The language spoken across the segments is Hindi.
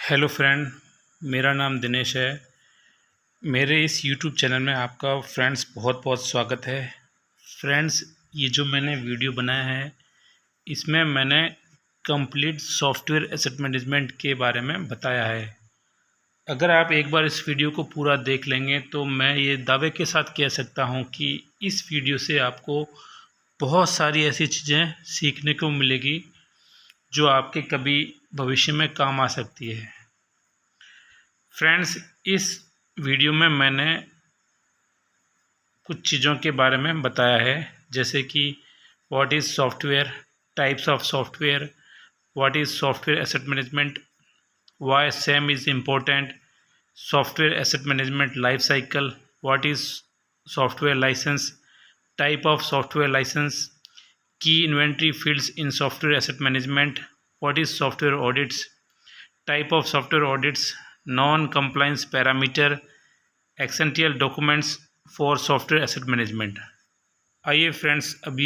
हेलो फ्रेंड, मेरा नाम दिनेश है। मेरे इस यूट्यूब चैनल में आपका फ्रेंड्स बहुत बहुत स्वागत है। फ्रेंड्स, ये जो मैंने वीडियो बनाया है इसमें मैंने कंप्लीट सॉफ्टवेयर एसेट मैनेजमेंट के बारे में बताया है। अगर आप एक बार इस वीडियो को पूरा देख लेंगे तो मैं ये दावे के साथ कह सकता हूँ कि इस वीडियो से आपको बहुत सारी ऐसी चीज़ें सीखने को मिलेगी जो आपके कभी भविष्य में काम आ सकती है। फ्रेंड्स, इस वीडियो में मैंने कुछ चीज़ों के बारे में बताया है, जैसे कि what is software, types of software, what is software asset management, why same is important, software asset management life cycle, what is software license, type of software license, key inventory fields in software asset management, what is software audits, type of software audits, non compliance parameter, essential documents for software asset management. आइए फ्रेंड्स, अब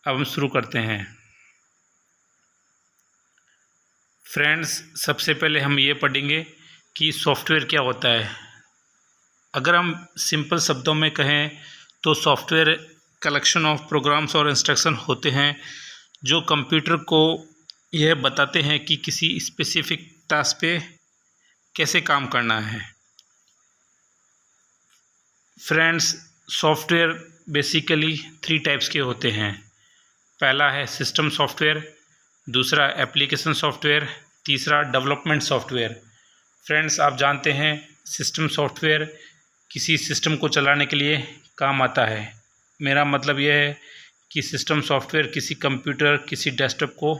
हम शुरू करते हैं। फ्रेंड्स, सबसे पहले हम ये पढ़ेंगे कि सॉफ्टवेयर क्या होता है। अगर हम सिंपल शब्दों में कहें तो सॉफ्टवेयर कलेक्शन ऑफ प्रोग्राम्स और इंस्ट्रक्शन होते हैं जो कंप्यूटर को यह बताते हैं कि किसी स्पेसिफिक टास्क पे कैसे काम करना है। फ्रेंड्स, सॉफ्टवेयर बेसिकली 3 टाइप्स के होते हैं। पहला है सिस्टम सॉफ्टवेयर, दूसरा एप्लीकेशन सॉफ्टवेयर, तीसरा डेवलपमेंट सॉफ्टवेयर। फ्रेंड्स, आप जानते हैं सिस्टम सॉफ्टवेयर किसी सिस्टम को चलाने के लिए काम आता है। मेरा मतलब यह है कि सिस्टम सॉफ्टवेयर किसी कंप्यूटर, किसी डेस्कटॉप को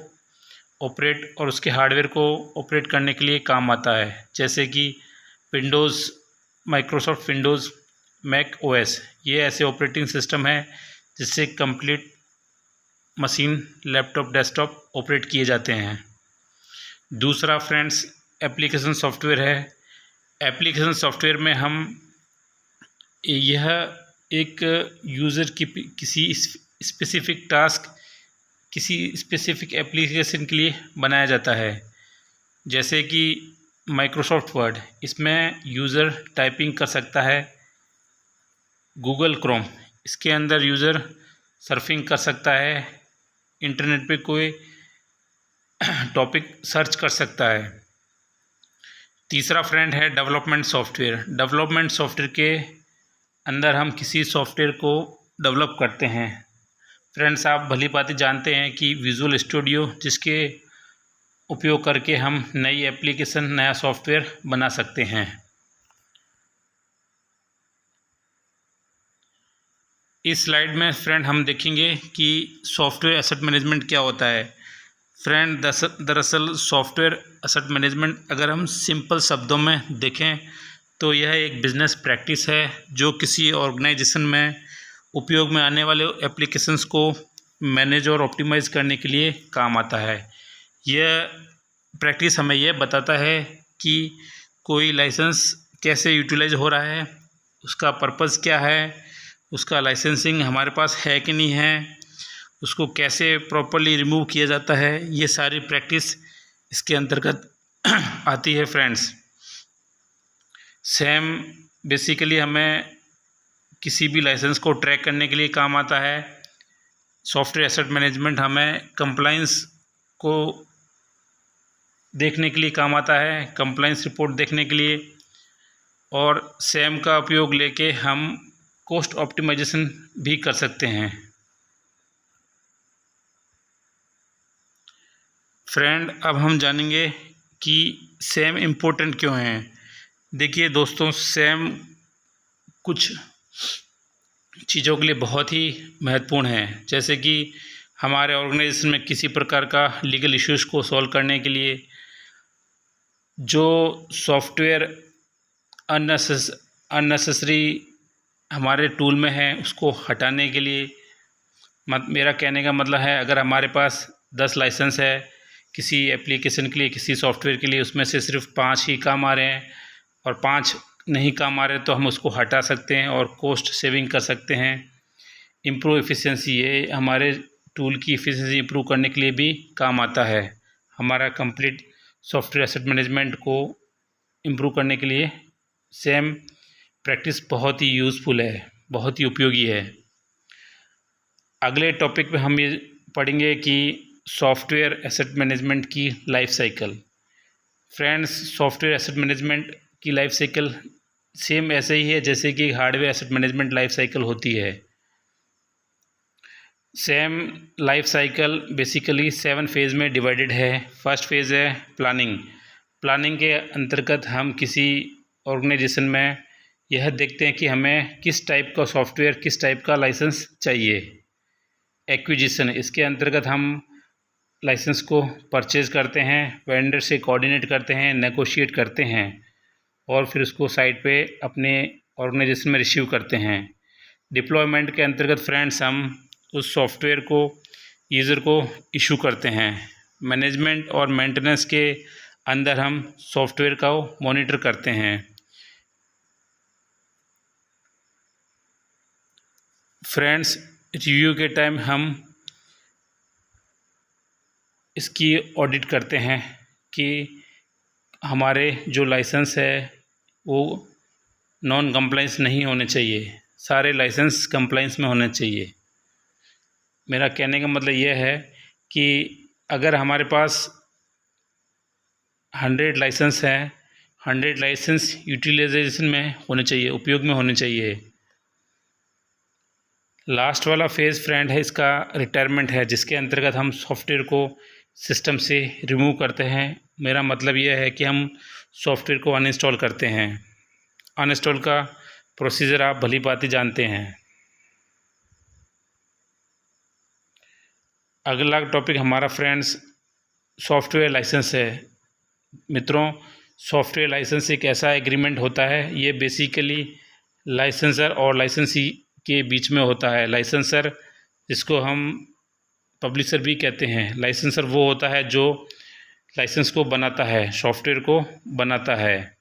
ऑपरेट और उसके हार्डवेयर को ऑपरेट करने के लिए काम आता है, जैसे कि Windows, Microsoft Windows, Mac OS. ये ऐसे ऑपरेटिंग सिस्टम है जिससे complete machine, laptop, desktop operate किए जाते हैं। दूसरा फ्रेंड्स एप्लीकेशन सॉफ्टवेयर है। एप्लीकेशन सॉफ्टवेयर में हम यह एक यूज़र की किसी स्पेसिफिक टास्क, किसी स्पेसिफिक एप्लीकेशन के लिए बनाया जाता है, जैसे कि माइक्रोसॉफ्ट वर्ड। इसमें यूज़र टाइपिंग कर सकता है। गूगल क्रोम, इसके अंदर यूज़र सर्फिंग कर सकता है, इंटरनेट पे कोई टॉपिक सर्च कर सकता है। तीसरा फ्रेंड है डेवलपमेंट सॉफ्टवेयर। डेवलपमेंट सॉफ्टवेयर के अंदर हम किसी सॉफ्टवेयर को डेवलप करते हैं। फ्रेंड्स, आप भली भांति जानते हैं कि विजुअल स्टूडियो, जिसके उपयोग करके हम नई एप्लीकेशन, नया सॉफ्टवेयर बना सकते हैं। इस स्लाइड में फ्रेंड हम देखेंगे कि सॉफ्टवेयर एसेट मैनेजमेंट क्या होता है। फ्रेंड, दरअसल सॉफ्टवेयर एसेट मैनेजमेंट अगर हम सिंपल शब्दों में देखें तो यह एक बिजनेस प्रैक्टिस है जो किसी ऑर्गेनाइजेशन में उपयोग में आने वाले एप्लीकेशंस को मैनेज और ऑप्टिमाइज़ करने के लिए काम आता है। यह प्रैक्टिस हमें यह बताता है कि कोई लाइसेंस कैसे यूटिलाइज हो रहा है, उसका पर्पज़ क्या है, उसका लाइसेंसिंग हमारे पास है कि नहीं है, उसको कैसे प्रॉपर्ली रिमूव किया जाता है। ये सारी प्रैक्टिस इसके अंतर्गत आती है। फ्रेंड्स, सेम बेसिकली हमें किसी भी लाइसेंस को ट्रैक करने के लिए काम आता है। सॉफ्टवेयर एसेट मैनेजमेंट हमें कंप्लाइंस को देखने के लिए काम आता है, कंप्लाइंस रिपोर्ट देखने के लिए, और सेम का उपयोग लेके हम कॉस्ट ऑप्टिमाइजेशन भी कर सकते हैं। फ्रेंड, अब हम जानेंगे कि सेम इम्पोर्टेंट क्यों हैं। देखिए दोस्तों, सेम कुछ चीज़ों के लिए बहुत ही महत्वपूर्ण है, जैसे कि हमारे ऑर्गेनाइजेशन में किसी प्रकार का लीगल इश्यूज़ को सॉल्व करने के लिए, जो सॉफ्टवेयर अननेसेसरी हमारे टूल में है उसको हटाने के लिए। मेरा कहने का मतलब है, अगर हमारे पास 10 लाइसेंस है किसी एप्लीकेशन के लिए, किसी सॉफ्टवेयर के लिए, उसमें से सिर्फ 5 ही काम आ रहे हैं और 5 नहीं काम आ रहे, तो हम उसको हटा सकते हैं और कॉस्ट सेविंग कर सकते हैं। इम्प्रूव एफिशिएंसी, ये हमारे टूल की एफिशिएंसी इम्प्रूव करने के लिए भी काम आता है। हमारा कंप्लीट सॉफ्टवेयर एसेट मैनेजमेंट को इम्प्रूव करने के लिए सेम प्रैक्टिस बहुत ही यूज़फुल है, बहुत ही उपयोगी है। अगले टॉपिक पे हम ये पढ़ेंगे कि सॉफ्टवेयर एसेट मैनेजमेंट की life cycle. Friends, software asset management की लाइफ साइकिल सेम ऐसे ही है जैसे कि hardware asset management life cycle होती है। Same life cycle basically 7 phase में डिवाइडेड है। फर्स्ट फेज़ है प्लानिंग। प्लानिंग के अंतर्गत हम किसी ऑर्गेनाइजेशन में यह देखते हैं कि हमें किस टाइप का सॉफ्टवेयर, किस टाइप का लाइसेंस चाहिए। एक्विजिशन, इसके अंतर्गत हम लाइसेंस को परचेज करते हैं, वेंडर से कोऑर्डिनेट करते हैं, नेगोशिएट करते हैं और फिर उसको साइट पे अपने ऑर्गेनाइजेशन में रिसीव करते हैं। डिप्लॉयमेंट के अंतर्गत फ्रेंड्स हम उस सॉफ्टवेयर को यूज़र को इशू करते हैं। मैनेजमेंट और मेंटेनेंस के अंदर हम सॉफ्टवेयर का मॉनिटर करते हैं। फ्रेंड्स, रिव्यू के टाइम हम इसकी ऑडिट करते हैं कि हमारे जो लाइसेंस है वो नॉन कंप्लाइंस नहीं होने चाहिए, सारे लाइसेंस कंप्लाइंस में होने चाहिए। मेरा कहने का मतलब यह है कि अगर हमारे पास 100 लाइसेंस हैं, 100 लाइसेंस यूटिलाइजेशन में होने चाहिए, उपयोग में होने चाहिए। लास्ट वाला फेज़ फ्रेंड है इसका रिटायरमेंट है, जिसके अंतर्गत हम सॉफ्टवेयर को सिस्टम से रिमूव करते हैं। मेरा मतलब यह है कि हम सॉफ्टवेयर को अनइंस्टॉल करते हैं। अनइंस्टॉल का प्रोसीजर आप भली भांति जानते हैं। अगला टॉपिक हमारा फ्रेंड्स सॉफ्टवेयर लाइसेंस है। मित्रों, सॉफ्टवेयर लाइसेंस एक ऐसा एग्रीमेंट होता है, ये बेसिकली लाइसेंसर और लाइसेंसी के बीच में होता है। लाइसेंसर, जिसको हम पब्लिशर भी कहते हैं, लाइसेंसर वो होता है जो लाइसेंस को बनाता है, सॉफ्टवेयर को बनाता है,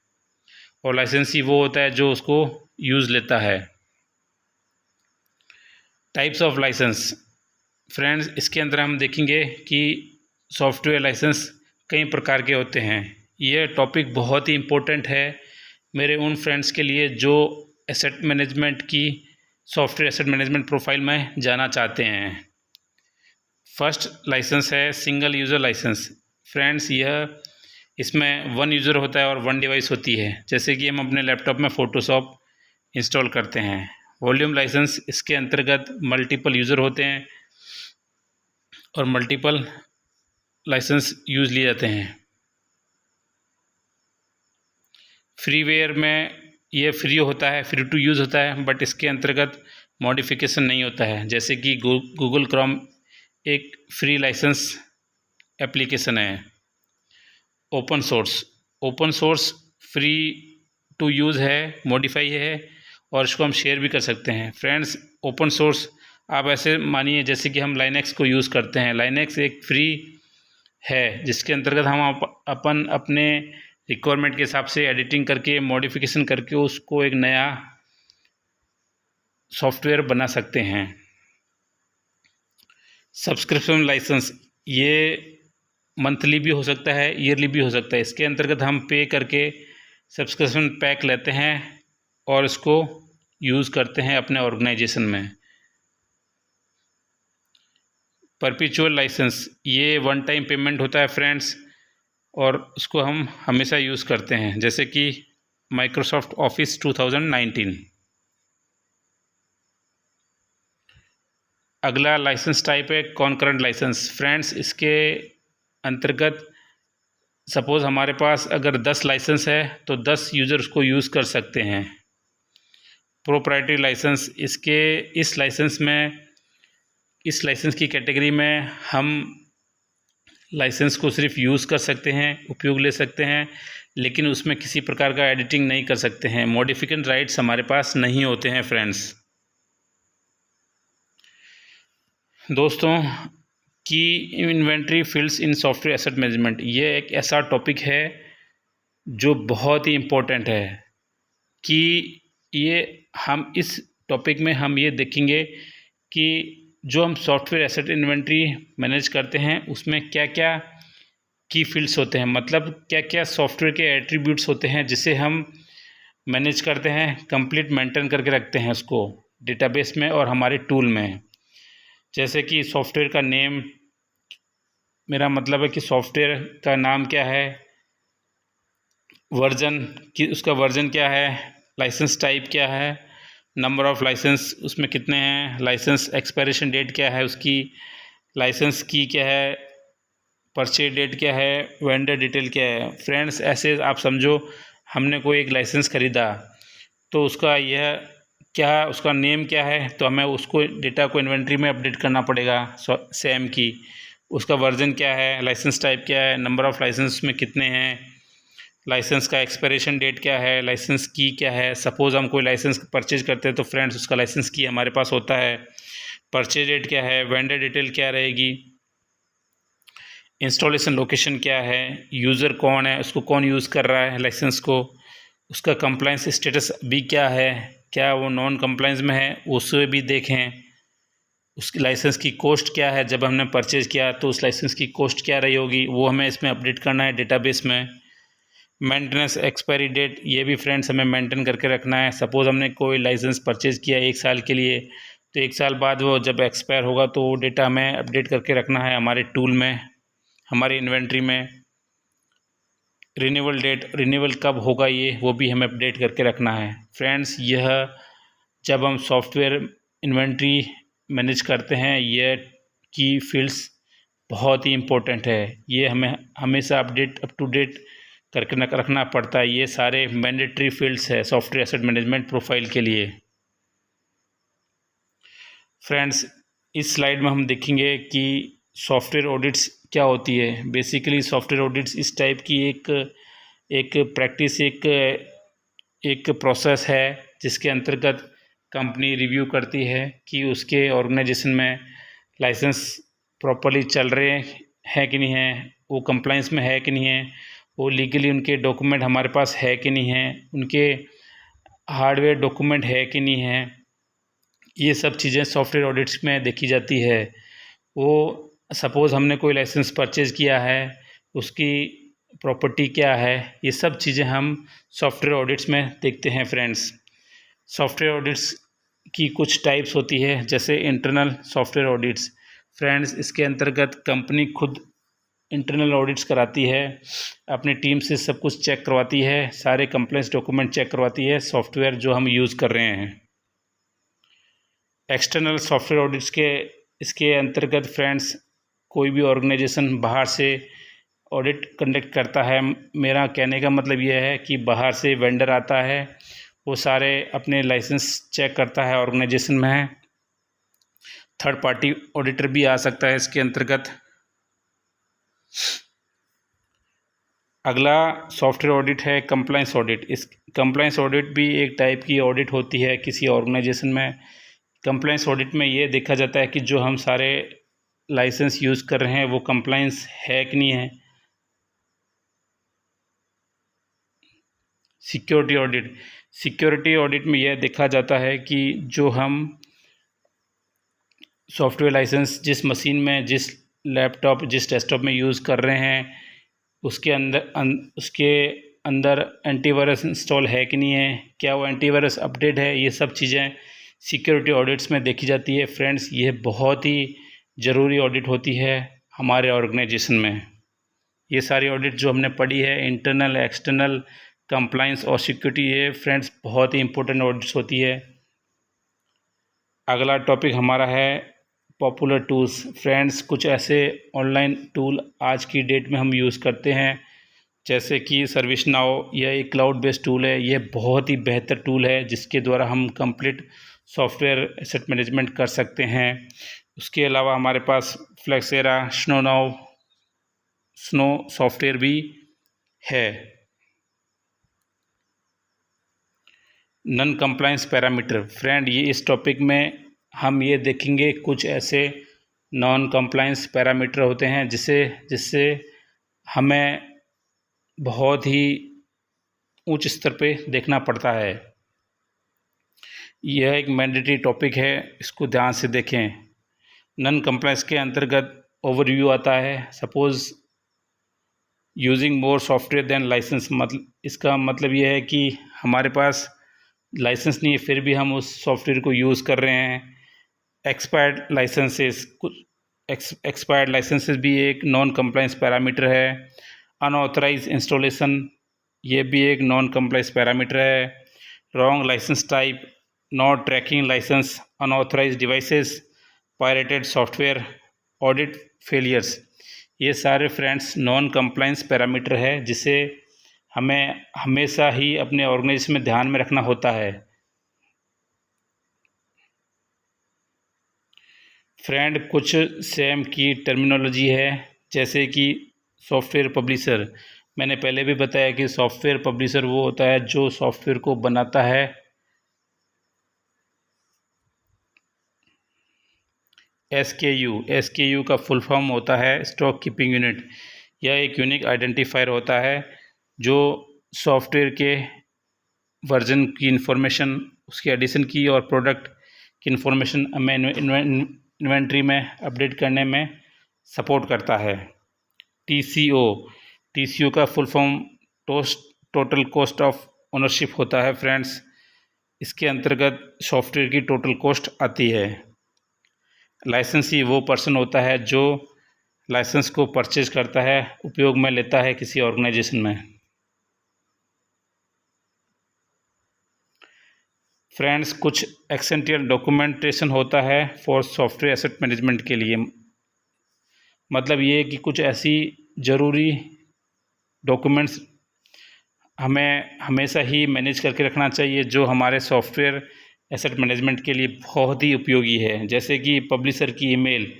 और लाइसेंसी वो होता है जो उसको यूज़ लेता है। टाइप्स ऑफ लाइसेंस फ्रेंड्स, इसके अंदर हम देखेंगे कि सॉफ्टवेयर लाइसेंस कई प्रकार के होते हैं। यह टॉपिक बहुत ही इम्पोर्टेंट है मेरे उन फ्रेंड्स के लिए जो एसेट मैनेजमेंट की, सॉफ्टवेयर एसेट मैनेजमेंट प्रोफाइल में जाना चाहते हैं। फर्स्ट लाइसेंस है सिंगल यूज़र लाइसेंस। फ्रेंड्स, यह इसमें 1 यूज़र होता है और 1 डिवाइस होती है, जैसे कि हम अपने लैपटॉप में फ़ोटोशॉप इंस्टॉल करते हैं। वॉल्यूम लाइसेंस, इसके अंतर्गत मल्टीपल यूज़र होते हैं और मल्टीपल लाइसेंस यूज़ लिए जाते हैं। फ्रीवेयर में ये फ्री होता है, फ्री टू यूज़ होता है, बट इसके अंतर्गत मॉडिफिकेशन नहीं होता है। जैसे कि गूगल क्रोम एक फ्री लाइसेंस एप्लीकेशन है। Open source free to use है, मॉडिफाई है और इसको हम शेयर भी कर सकते हैं। फ्रेंड्स, ओपन सोर्स आप ऐसे मानिए जैसे कि हम लाइनेक्स को यूज़ करते हैं। लाइनेक्स एक फ्री है जिसके अंतर्गत हम अपन अपने रिक्वायरमेंट के हिसाब से एडिटिंग करके, मॉडिफिकेशन करके उसको एक नया सॉफ्टवेयर बना सकते हैं। सब्सक्रिप्शन लाइसेंस, ये मंथली भी हो सकता है, ईयरली भी हो सकता है। इसके अंतर्गत हम पे करके सब्सक्रिप्शन पैक लेते हैं और इसको यूज़ करते हैं अपने ऑर्गेनाइजेशन में। परपेचुअल लाइसेंस, ये 1 टाइम पेमेंट होता है फ्रेंड्स और उसको हम हमेशा यूज़ करते हैं, जैसे कि माइक्रोसॉफ्ट ऑफिस 2019। अगला लाइसेंस टाइप है कॉन्करेंट लाइसेंस। फ्रेंड्स, इसके अंतर्गत सपोज़ हमारे पास अगर 10 लाइसेंस है तो 10 यूज़र उसको यूज़ कर सकते हैं। प्रोप्राइटरी लाइसेंस, इस लाइसेंस की कैटेगरी में हम लाइसेंस को सिर्फ यूज़ कर सकते हैं, उपयोग ले सकते हैं, लेकिन उसमें किसी प्रकार का एडिटिंग नहीं कर सकते हैं। मॉडिफिकेशन राइट्स हमारे पास नहीं होते हैं। फ्रेंड्स दोस्तों, की inventory fields in software asset management, ये एक ऐसा टॉपिक है जो बहुत ही इम्पोर्टेंट है कि हम इस टॉपिक में हम ये देखेंगे कि जो हम सॉफ्टवेयर एसेट इन्वेंट्री मैनेज करते हैं उसमें क्या क्या की फील्ड्स होते हैं, मतलब क्या क्या सॉफ्टवेयर के एट्रीब्यूट्स होते हैं जिसे हम मैनेज करते हैं, कंप्लीट मेंटेन करके रखते हैं उसको डेटाबेस में और हमारे टूल में। जैसे कि सॉफ्टवेयर का नेम, मेरा मतलब है कि सॉफ्टवेयर का नाम क्या है, वर्जन कि उसका वर्जन क्या है, लाइसेंस टाइप क्या है, नंबर ऑफ़ लाइसेंस उसमें कितने हैं, लाइसेंस एक्सपायरेशन डेट क्या है उसकी, लाइसेंस की क्या है, परचेज डेट क्या है, वेंडर डिटेल क्या है। फ्रेंड्स, ऐसे आप समझो हमने कोई एक लाइसेंस ख़रीदा तो उसका यह क्या, उसका नेम क्या है, तो हमें उसको डेटा को इन्वेंट्री में अपडेट करना पड़ेगा सेम की। उसका वर्जन क्या है, लाइसेंस टाइप क्या है, नंबर ऑफ़ लाइसेंस में कितने हैं, लाइसेंस का एक्सपायरेशन डेट क्या है, लाइसेंस की क्या है। सपोज़ हम कोई लाइसेंस परचेज करते हैं तो फ्रेंड्स उसका लाइसेंस की हमारे पास होता है, परचेज डेट क्या है, वेंडर डिटेल क्या रहेगी, इंस्टॉलेशन लोकेशन क्या है, यूज़र कौन है, उसको कौन यूज़ कर रहा है लाइसेंस को, उसका कंप्लाइंस स्टेटस अभी क्या है, क्या वो नॉन कंप्लाइंस में है, उसे भी देखें। उसकी लाइसेंस की कॉस्ट क्या है, जब हमने परचेज़ किया तो उस लाइसेंस की कॉस्ट क्या रही होगी, वो हमें इसमें अपडेट करना है डेटाबेस में। मेंटेनेंस एक्सपायरी डेट, ये भी फ्रेंड्स हमें मेंटेन करके रखना है। सपोज़ हमने कोई लाइसेंस परचेज़ किया 1 साल के लिए, तो 1 साल बाद वो जब एक्सपायर होगा तो वो डेटा हमें अपडेट करके रखना है हमारे टूल में, हमारी इन्वेंट्री में। रिन्यूअल डेट, रिन्यूअल कब होगा ये वो भी हमें अपडेट करके रखना है। फ्रेंड्स, यह जब हम सॉफ्टवेयर इन्वेंट्री मैनेज करते हैं, ये की फील्ड्स बहुत ही इम्पोर्टेंट है। ये हमें हमेशा अप टू डेट करके रखना पड़ता है। ये सारे मैंडेटरी फील्ड्स है सॉफ्टवेयर एसेट मैनेजमेंट प्रोफाइल के लिए। फ्रेंड्स, इस स्लाइड में हम देखेंगे कि सॉफ्टवेयर ऑडिट्स क्या होती है। बेसिकली सॉफ्टवेयर ऑडिट्स इस टाइप की एक प्रैक्टिस, एक प्रोसेस है जिसके अंतर्गत कंपनी रिव्यू करती है कि उसके ऑर्गेनाइजेशन में लाइसेंस प्रॉपर्ली चल रहे हैं कि नहीं है, वो कंप्लाइंस में है कि नहीं है, वो लीगली उनके डॉक्यूमेंट हमारे पास है कि नहीं है, उनके हार्डवेयर डॉक्यूमेंट है कि नहीं है। ये सब चीज़ें सॉफ्टवेयर ऑडिट्स में देखी जाती है। वो सपोज़ हमने कोई लाइसेंस परचेज़ किया है, उसकी प्रॉपर्टी क्या है, ये सब चीज़ें हम सॉफ्टवेयर ऑडिट्स में देखते हैं। फ्रेंड्स, सॉफ्टवेयर ऑडिट्स की कुछ टाइप्स होती है, जैसे इंटरनल सॉफ्टवेयर ऑडिट्स। फ्रेंड्स, इसके अंतर्गत कंपनी खुद इंटरनल ऑडिट्स कराती है, अपनी टीम से सब कुछ चेक करवाती है, सारे कंप्लायंस डॉक्यूमेंट चेक करवाती है सॉफ्टवेयर जो हम यूज़ कर रहे हैं। एक्सटर्नल सॉफ्टवेयर ऑडिट्स के इसके अंतर्गत फ्रेंड्स, कोई भी ऑर्गेनाइजेशन बाहर से ऑडिट कंडक्ट करता है। मेरा कहने का मतलब यह है कि बाहर से वेंडर आता है, वो सारे अपने लाइसेंस चेक करता है ऑर्गेनाइजेशन में। थर्ड पार्टी ऑडिटर भी आ सकता है इसके अंतर्गत। अगला सॉफ्टवेयर ऑडिट है कंप्लायंस ऑडिट। इस कंप्लायंस ऑडिट भी एक टाइप की ऑडिट होती है किसी ऑर्गेनाइजेशन में। कंप्लायंस ऑडिट में ये देखा जाता है कि जो हम सारे लाइसेंस यूज़ कर रहे हैं वो कंप्लायंस है कि नहीं है। सिक्योरिटी ऑडिट में यह देखा जाता है कि जो हम सॉफ्टवेयर लाइसेंस जिस मशीन में, जिस लैपटॉप, जिस डेस्कटॉप में यूज़ कर रहे हैं उसके अंदर एंटीवायरस इंस्टॉल है कि नहीं है, क्या वो एंटीवायरस अपडेट है। ये सब चीज़ें सिक्योरिटी ऑडिट्स में देखी जाती है। फ्रेंड्स, ये बहुत ही ज़रूरी ऑडिट होती है हमारे ऑर्गेनाइजेशन में। ये सारी ऑडिट जो हमने पढ़ी है, इंटरनल, एक्सटर्नल, कंप्लायंस और सिक्योरिटी, ये फ्रेंड्स बहुत ही इंपॉर्टेंट ऑडिट्स होती है। अगला टॉपिक हमारा है पॉपुलर टूल्स। फ्रेंड्स, कुछ ऐसे ऑनलाइन टूल आज की डेट में हम यूज़ करते हैं, जैसे कि सर्विस नाउ। यह एक क्लाउड बेस्ड टूल है। यह बहुत ही बेहतर टूल है जिसके द्वारा हम कंप्लीट सॉफ्टवेयर एसेट मैनेजमेंट कर सकते हैं। उसके अलावा हमारे पास फ्लेक्सेरा, स्नो सॉफ्टवेयर भी है। Non compliance parameter. फ्रेंड, ये इस टॉपिक में हम ये देखेंगे कुछ ऐसे नॉन कंप्लायंस पैरामीटर होते हैं जिससे हमें बहुत ही उच्च स्तर पे देखना पड़ता है। यह एक मैंडेटरी टॉपिक है, इसको ध्यान से देखें। नॉन कंप्लायंस के अंतर्गत ओवरव्यू आता है। Suppose using more software than licence, मतलब इसका मतलब ये है कि हमारे पास लाइसेंस नहीं है फिर भी हम उस सॉफ्टवेयर को यूज़ कर रहे हैं। एक्सपायर्ड लाइसेंसेस, कुछ एक्सपायर्ड लाइसेंसेस भी एक नॉन कंप्लाइंस पैरामीटर है। अनऑथराइज इंस्टॉलेशन, ये भी एक नॉन कंप्लाइंस पैरामीटर है। Wrong licence type, not tracking licence, unauthorise devices, pirated software, audit failures, ये सारे फ्रेंड्स नॉन कंप्लाइंस पैरामीटर है जिसे हमें हमेशा ही अपने ऑर्गेनाइजेशन में ध्यान में रखना होता है। फ्रेंड, कुछ सेम की टर्मिनोलॉजी है जैसे कि सॉफ्टवेयर पब्लिशर। मैंने पहले भी बताया कि सॉफ्टवेयर पब्लिशर वो होता है जो सॉफ्टवेयर को बनाता है। SKU का फुल फॉर्म होता है स्टॉक कीपिंग यूनिट। यह एक यूनिक आइडेंटिफायर होता है जो सॉफ्टवेयर के वर्जन की इंफॉर्मेशन, उसके एडिशन की और प्रोडक्ट की इंफॉर्मेशन हमें इन्वेंट्री में अपडेट करने में सपोर्ट करता है। TCO का full form total cost of ownership होता है फ्रेंड्स। इसके अंतर्गत सॉफ्टवेयर की टोटल कॉस्ट आती है। लाइसेंसी वो पर्सन होता है जो लाइसेंस को परचेज करता है, उपयोग में लेता है किसी ऑर्गेनाइजेशन में। फ्रेंड्स, कुछ एसेंशियल डॉक्यूमेंटेशन होता है फॉर सॉफ्टवेयर एसेट मैनेजमेंट के लिए। मतलब ये कि कुछ ऐसी ज़रूरी डॉक्यूमेंट्स हमें हमेशा ही मैनेज करके रखना चाहिए जो हमारे सॉफ्टवेयर एसेट मैनेजमेंट के लिए बहुत ही उपयोगी है। जैसे कि पब्लिशर की ईमेल,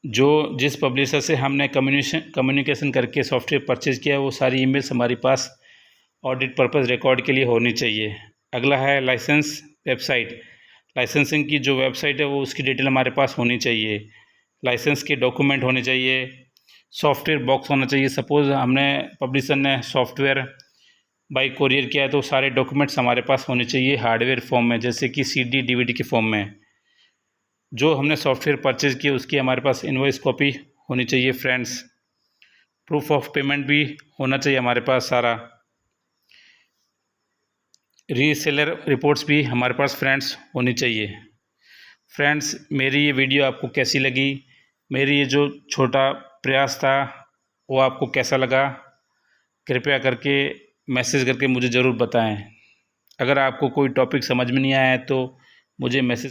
जो जिस पब्लिशर से हमने कम्युनिकेशन करके सॉफ्टवेयर परचेज किया वो सारी ईमेल्स हमारे पास ऑडिट पर्पस रिकॉर्ड के लिए होनी चाहिए। अगला है लाइसेंस वेबसाइट। लाइसेंसिंग की जो वेबसाइट है वो उसकी डिटेल हमारे पास होनी चाहिए। लाइसेंस के डॉक्यूमेंट होने चाहिए। सॉफ्टवेयर बॉक्स होना चाहिए। सपोज़ हमने पब्लिशर ने सॉफ्टवेयर बाई कोरियर किया है तो सारे डॉक्यूमेंट्स हमारे पास होने चाहिए हार्डवेयर फॉर्म में, जैसे कि CD DVD के फॉर्म में। जो हमने सॉफ्टवेयर परचेज किया उसकी हमारे पास इनवॉइस कॉपी होनी चाहिए फ्रेंड्स। प्रूफ ऑफ पेमेंट भी होना चाहिए हमारे पास सारा। रीसेलर रिपोर्ट्स भी हमारे पास फ्रेंड्स होनी चाहिए। फ्रेंड्स, मेरी ये वीडियो आपको कैसी लगी? मेरी ये जो छोटा प्रयास था वो आपको कैसा लगा? कृपया करके मैसेज करके मुझे ज़रूर बताएं। अगर आपको कोई टॉपिक समझ में नहीं आया है तो मुझे मैसेज